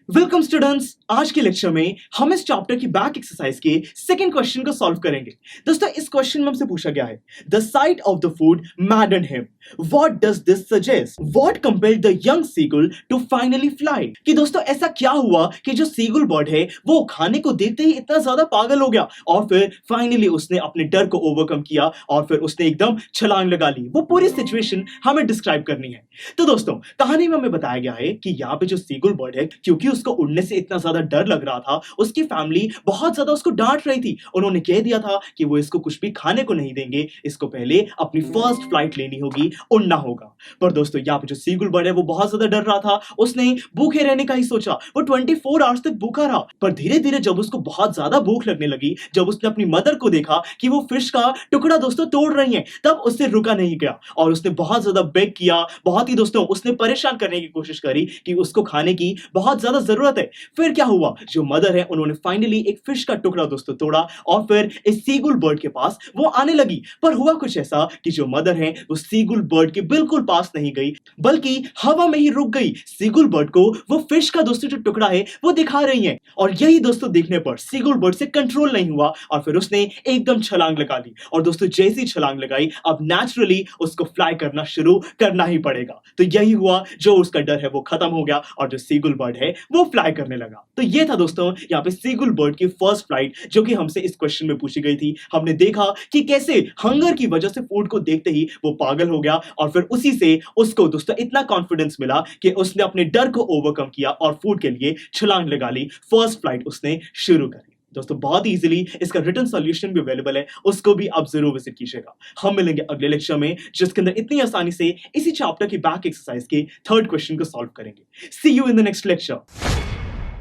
Welcome students. आज के lecture में हम इस चैप्टर की बैक एक्सरसाइज के सेकंड क्वेश्चन को सॉल्व करेंगे। दोस्तों, इस क्वेश्चन में हमसे पूछा गया है, the sight of the food maddened him, what does this suggest, what compelled the young seagull to finally fly. कि दोस्तों ऐसा क्या हुआ कि जो सीगुल बर्ड है वो खाने को देखते ही इतना ज्यादा पागल हो गया और फिर फाइनली उसने अपने डर को ओवरकम किया और फिर उसने एकदम छलांग लगा ली। वो पूरी सिचुएशन हमें डिस्क्राइब करनी है। तो दोस्तों, कहानी में हमें बताया गया है कि यहाँ पे जो सीगुल बर्ड है, क्योंकि उसको उड़ने से इतना ज्यादा डर लग रहा था, उसकी फैमिली बहुत ज्यादा उसको डांट रही थी। उन्होंने कह दिया था कि वो इसको कुछ भी खाने को नहीं देंगे, इसको पहले अपनी फर्स्ट फ्लाइट लेनी होगी, उड़ना होगा। पर दोस्तों, यहाँ पे जो सीगुल बर्ड है वो बहुत ज्यादा डर रहा था। उसने भूखे रहने का ही सोचा। वो 24 आवर्स तक भूखा रहा। पर धीरे धीरे जब उसको बहुत ज्यादा भूख लगने लगी, जब उसने अपनी मदर को देखा कि वो फिश का टुकड़ा दोस्तों तोड़ रही है, तब उससे रुका नहीं गया और उसने बहुत ज्यादा बेग किया। बहुत ही दोस्तों उसने परेशान करने की कोशिश करी कि उसको खाने की बहुत ज्यादा जरूरत है। फिर क्या हुआ, जो मदर है उन्होंने फाइनली एक फिश का टुकड़ा दोस्तों तोड़ा और फिर इस सीगुल बर्ड के पास वो आने लगी। पर हुआ कुछ ऐसा कि जो मदर है वो सीगुल बर्ड के बिल्कुल पास नहीं गई, बल्कि हवा में ही रुक गई। सीगुल बर्ड को वो फिश का दोस्तों जो टुकड़ा है वो दिखा रही है और यही दोस्तों देखने पर सीगुल बर्ड से कंट्रोल नहीं हुआ और फिर उसने एकदम छलांग लगा ली। और दोस्तों जैसी छलांग लगाई, अब नेचुरली उसको फ्लाई करना शुरू करना ही पड़ेगा। तो यही हुआ, जो उसका डर है वो खत्म हो गया और जो सीगुल बर्ड है वो फ्लाई करने लगा। तो ये था दोस्तों यहाँ पे सीगुल बर्ड की फर्स्ट फ्लाइट, जो कि हमसे इस क्वेश्चन में पूछी गई थी। हमने देखा कि कैसे हंगर की वजह से फूड को देखते ही वो पागल हो गया और फिर उसी से उसको दोस्तों इतना कॉन्फिडेंस मिला कि उसने अपने डर को ओवरकम किया और फूड के लिए छलांग लगा ली। फर्स्ट फ्लाइट उसने शुरू करी। दोस्तों बहुत इजीली इसका रिटन सॉल्यूशन भी अवेलेबल है, उसको भी आप जरूर विजिट कीजिएगा। हम मिलेंगे अगले लेक्चर में, जिसके अंदर इतनी आसानी से इसी चैप्टर की बैक एक्सरसाइज के थर्ड क्वेश्चन को सॉल्व करेंगे। See you in the next lecture.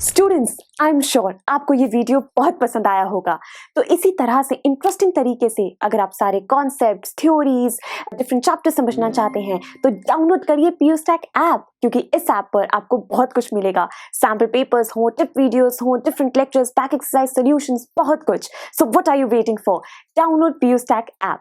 Students, I am sure आपको ये वीडियो बहुत पसंद आया होगा। तो इसी तरह से इंटरेस्टिंग तरीके से अगर आप सारे कॉन्सेप्ट्स, थ्योरीज, डिफरेंट चैप्टर समझना चाहते हैं तो डाउनलोड करिए पीयूस्टैक ऐप, क्योंकि इस ऐप पर आपको बहुत कुछ मिलेगा। सैम्पल पेपर्स हो, टिप वीडियोस हो, different lectures, back exercise solutions, बहुत कुछ। So what are you waiting for? Download Pustack app.